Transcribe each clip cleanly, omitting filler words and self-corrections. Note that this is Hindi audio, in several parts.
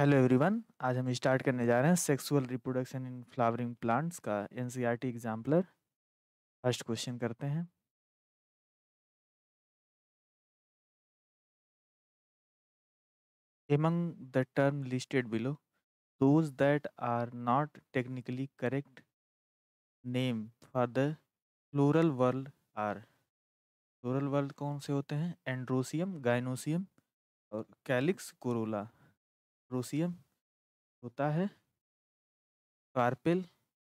Hello everyone. आज हम स्टार्ट करने जा रहे हैं sexual reproduction in flowering plants का एनसीईआरटी एग्जाम्पलर। फर्स्ट क्वेश्चन करते हैं। Among the term listed below those that are not technically correct name for the floral whorl are. Floral whorl कौन से होते हैं? एंड्रोसियम, गाइनोसियम और कैलिक्स कोरोला। एंड्रोसियम होता है, कार्पेल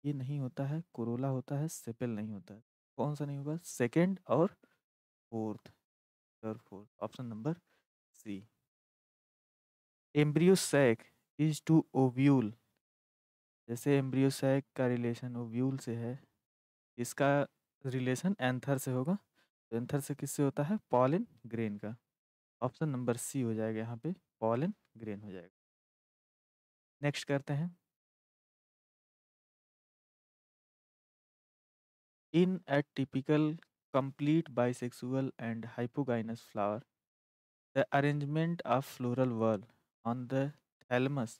ये नहीं होता है, कोरोला होता है, सेपेल नहीं होता है। कौन सा नहीं होगा? सेकेंड और फोर्थ। और fourth option number C. Embryo sac is to ovule. जैसे एम्ब्रियो सैक का रिलेशन ओव्यूल से है, इसका रिलेशन एंथर से होगा। तो एंथर से किससे होता है? पॉलन ग्रेन का। ऑप्शन नंबर सी हो जाएगा यहाँ पे, पॉलन ग्रेन हो जाएगा। नेक्स्ट करते हैं। In a typical complete bisexual and hypogynous flower the arrangement of floral whorl on the thalamus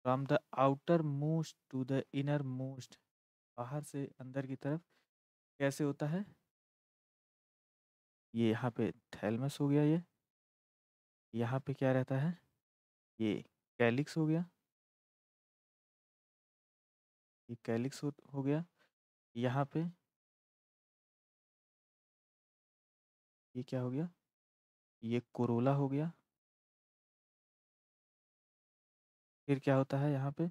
from the outermost to the innermost, बाहर से अंदर की तरफ कैसे होता है? ये यहाँ पे थैलेमस हो गया, ये यहाँ पे क्या रहता है? ये कैलिक्स हो गया, ये कैलिक्स हो गया। यहाँ पे ये क्या हो गया? ये कोरोला हो गया। फिर क्या होता है यहाँ पे?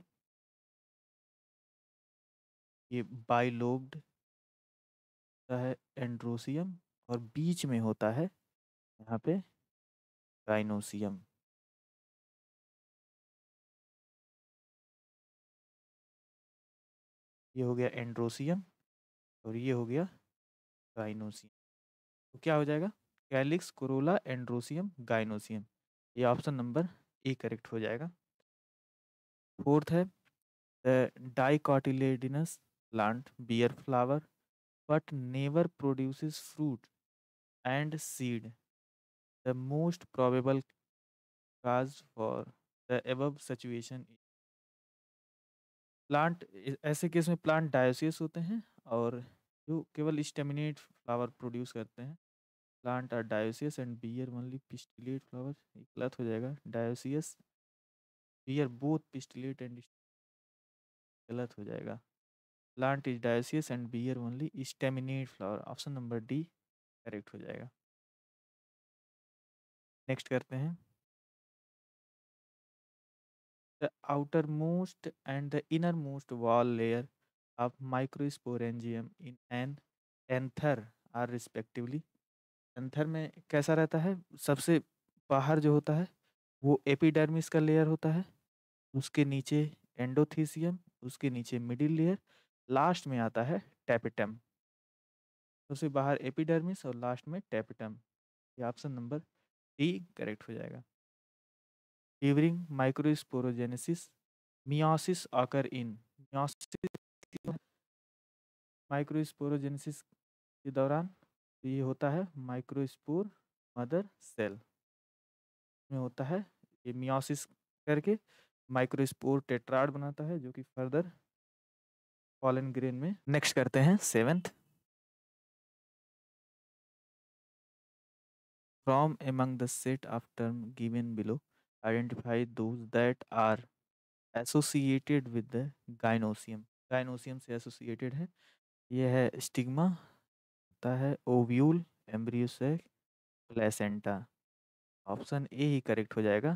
ये बाइलोब्ड होता है एंड्रोसियम, और बीच में होता है यहाँ पे गाइनोसियम। ये हो गया एंड्रोसियम और ये हो गया गाइनोसियम। तो क्या हो जाएगा? Calyx, corolla, androecium, gynoecium. ये ऑप्शन नंबर ए करेक्ट हो जाएगा। फोर्थ है, the dicotyledonous plant bear flower but never produces fruit and seed. The most probable cause for the above situation is plant. ऐसे केस में प्लांट डायोसियस होते हैं और जो केवल स्टेमिनेट फ्लावर प्रोड्यूस करते हैं। Plant are dioecious and bear only pistillate flower. गलत हो जाएगा, dioecious bear both pistillate and, गलत हो जाएगा। Plant is dioecious and bear only staminate flower. Option number D correct हो जाएगा। नेक्स्ट करते हैं। The outermost and the innermost wall layer of microsporangium in an anther are respectively। Anther में कैसा रहता है? सबसे बाहर जो होता है वो एपिडर्मिस का लेयर होता है, उसके नीचे एंडोथीसियम, उसके नीचे मिडिल लेयर, लास्ट में आता है टैपेटम। सबसे बाहर एपिडर्मिस और लास्ट में टैपेटम। ये ऑप्शन नंबर डी करेक्ट हो जाएगा। During microsporogenesis meiosis occur in. Meiosis microsporogenesis के दौरान ये होता है माइक्रोस्पोर मदर सेल में होता है। ये मियोसिस करके माइक्रोस्पोर टेट्राड बनाता है जो कि फर्दर पॉलन ग्रेन में। नेक्स्ट करते हैं seventh. From among the set of term given below identify those that are associated with the gynoecium. Gynoecium से एसोसिएटेड है। यह है स्टिग्मा, होता है ovule, embryo sac, placenta. Option A ही करेक्ट हो जाएगा।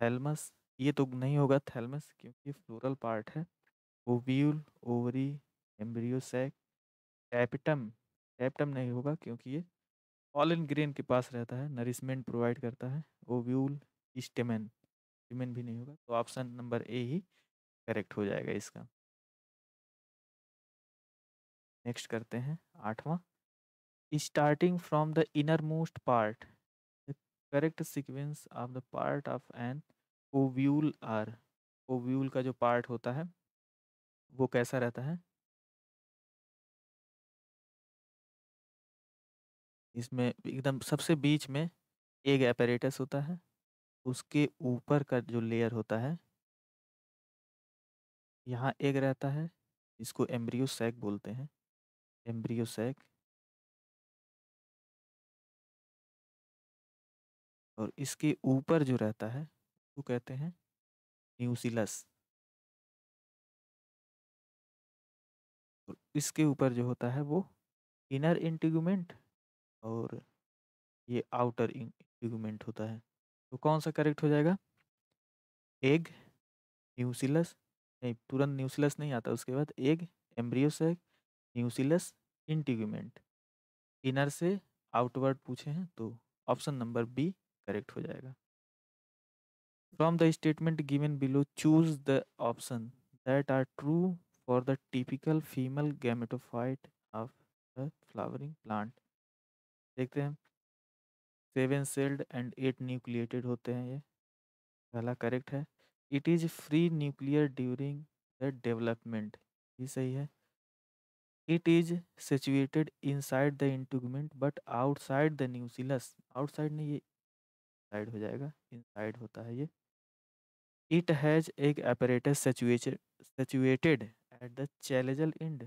थैलमस ये तो नहीं होगा थैलमस, क्योंकि फ्लोरल पार्ट है। Ovule, ovary, embryo sac, capitulum. Capitulum नहीं होगा क्योंकि ये पॉलन ग्रेन के पास रहता है, नरिशमेंट प्रोवाइड करता है। ओव्यूल, स्टेमेन, स्टेमेन भी नहीं होगा, तो ऑप्शन नंबर ए ही करेक्ट हो जाएगा इसका। नेक्स्ट करते हैं आठवां। Starting from the innermost part the correct sequence of the part of an ovule are. Ovule का जो पार्ट होता है वो कैसा रहता है? इसमें एकदम सबसे बीच में एग apparatus होता है, उसके ऊपर का जो लेयर होता है, यहाँ एग रहता है, इसको एम्ब्रियो सैक बोलते हैं, एम्ब्रियो सैक। और इसके ऊपर जो रहता है वो कहते हैं न्यूसिलस। और इसके ऊपर जो होता है वो इनर इंटीगुमेंट, और ये आउटर इंटीगुमेंट होता है। तो कौन सा करेक्ट हो जाएगा? एग, न्यूसिलस, नहीं तुरंत न्यूसिलस नहीं आता, उसके बाद egg, embryo sac, nucellus, integument. Inner से आउटवर्ड पूछे हैं तो ऑप्शन नंबर बी करेक्ट हो जाएगा। From the statement given below choose the option that are true for the typical female gametophyte of the flowering plant. देखते हैं, 7 सेल्ड एंड 8 न्यूक्लिएटेड होते हैं ये, पहला करेक्ट है। It is free nuclear during the development, ये सही है। It is situated inside the integument but outside the nucellus, outside नहीं, ये साइड हो जाएगा, इनसाइड होता है ये। इट हैज एक apparatus situated at the chalazial end,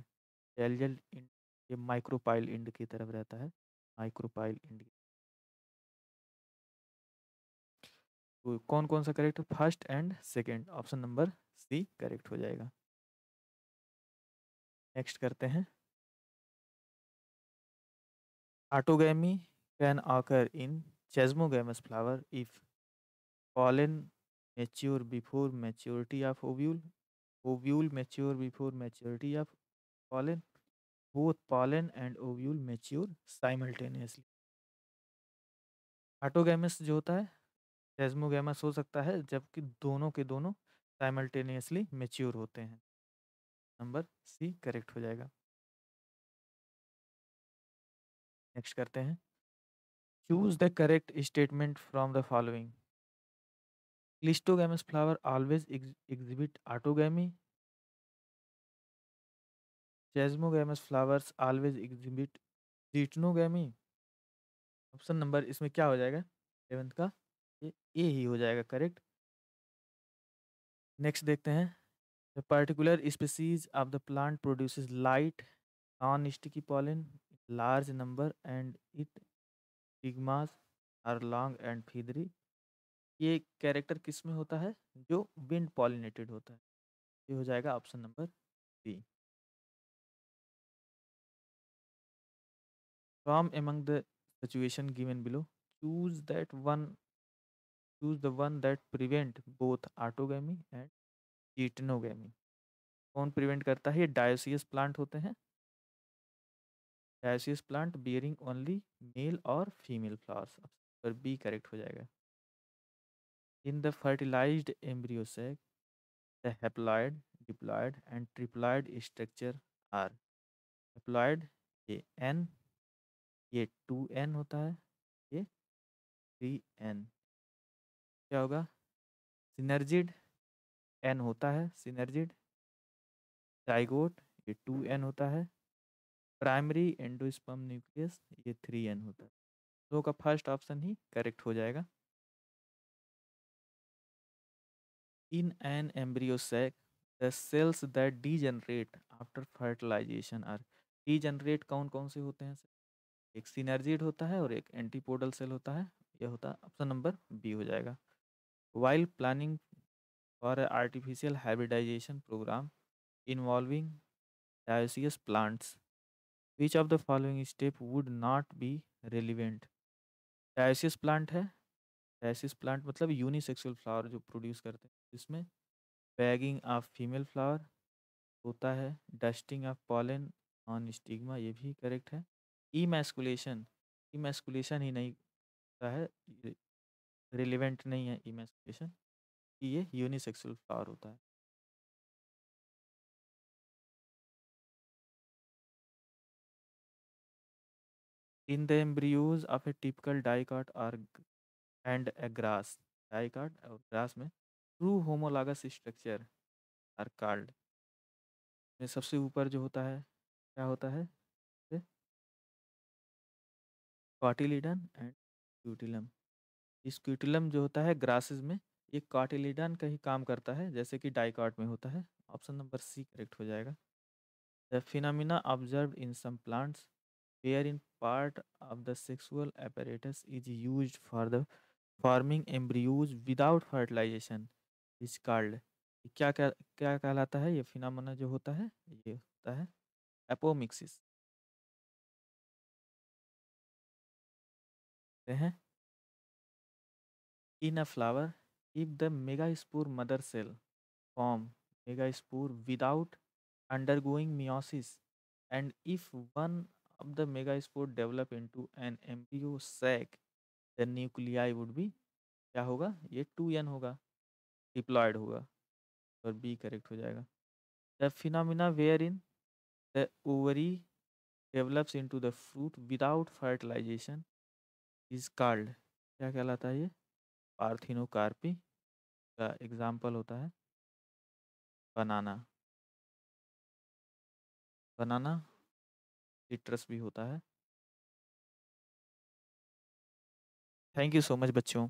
chalazial end ये माइक्रोपाइल इंड की तरफ रहता है, माइक्रोपाइल इंड। तो कौन कौन सा correct? First and second, option number C correct हो जाएगा। नेक्स्ट करते हैं, autogamy can occur in chasmogamous flower if pollen mature before maturity of ovule, ovule mature before maturity of pollen, both pollen and ovule mature simultaneously। ऑटोगैमस जो होता है, सेस्मोगैमस हो सकता है जबकि दोनों के दोनों साइमल्टेनियसली मेच्योर होते हैं। नंबर सी करेक्ट हो जाएगा। नेक्स्ट करते हैं, choose the correct statement from the following. Cleistogamous flower always exhibit autogamy, chasmogamous flowers always exhibit geitonogamy. Option number इसमें क्या हो जाएगा 11th का? ये ए ही हो जाएगा करेक्ट। नेक्स्ट देखते हैं, the particular species of the plant produces light non sticky pollen large number and it stigmas are long and feathery. ये कैरेक्टर किस में होता है? जो विंड पॉलिनेटेड होता है। ये हो जाएगा option number B. From among the situation given below choose that one, choose the one that prevent both autogamy and geitonogamy. कौन प्रिवेंट करता है? ये डायोसियस प्लांट होते हैं, dioecious plant bearing only male और फीमेल फ्लावर्स। पर बी करेक्ट हो जाएगा। In the fertilized embryo sac the haploid, diploid and triploid structure are. Haploid ये एन, ये 2n होता है, ये 3n। क्या होगा? सिनर्जिड n होता है, सिनर्जिड। जाइगोट ये 2n होता है। प्राइमरी एंडोस्पर्म न्यूक्लियस ये 3n होता है। दो का फर्स्ट ऑप्शन ही करेक्ट हो जाएगा। In an embryo sac the cells that degenerate after fertilisation are. Degenerate कौन कौन से होते हैं? एक सिनर्जिड होता है और एक एंटीपोडल सेल होता है। यह होता है ऑप्शन नंबर बी हो जाएगा। While planning for artificial hybridization program involving dioecious plants, which of the following step would not be relevant? dioecious plant है, dioecious plant मतलब यूनिसेक्सुअल फ्लावर जो प्रोड्यूस करते हैं, इसमें बैगिंग ऑफ फीमेल फ्लावर होता है, dusting of pollen on stigma, ये भी करेक्ट है। इमैस्कुलेशन, इमैस्कुलेशन ही नहीं होता है, रिलेवेंट नहीं है इमैस्कुलेशन, ये यूनिसेक्सुअल फ्लावर होता है। In the embryos of a typical dicot और एंड ए ग्रास, डाइकॉट और ग्रास में true homologous structure are called. में सबसे ऊपर जो होता है क्या होता है? Cotyledon and यूटिलम। स्क्यूटुलम जो होता है ग्रासेस में, ये कार्टिलिडन का ही काम करता है, जैसे कि डाइकॉट में होता है। ऑप्शन नंबर सी करेक्ट हो जाएगा। The phenomena observed in some plants wherein part of the sexual apparatus is used for the forming embryos without fertilization is called, ये क्या कहलाता है? ये फिनोमेना जो होता है ये होता है एपोमिक्सिस हैं। In a flower, if the megaspore mother cell form megaspore without undergoing meiosis, and if one of the megaspore develop into an embryo sac, the nuclei would be, क्या होगा? ये 2n होगा, डिप्लॉयड होगा, और बी करेक्ट हो जाएगा। The phenomena wherein the ovary develops into the fruit without fertilization is called, क्या कहलाता है ये? पार्थिनोकार्पी का एग्जाम्पल होता है बनाना। बनाना सिट्रस भी होता है। थैंक यू सो मच बच्चों।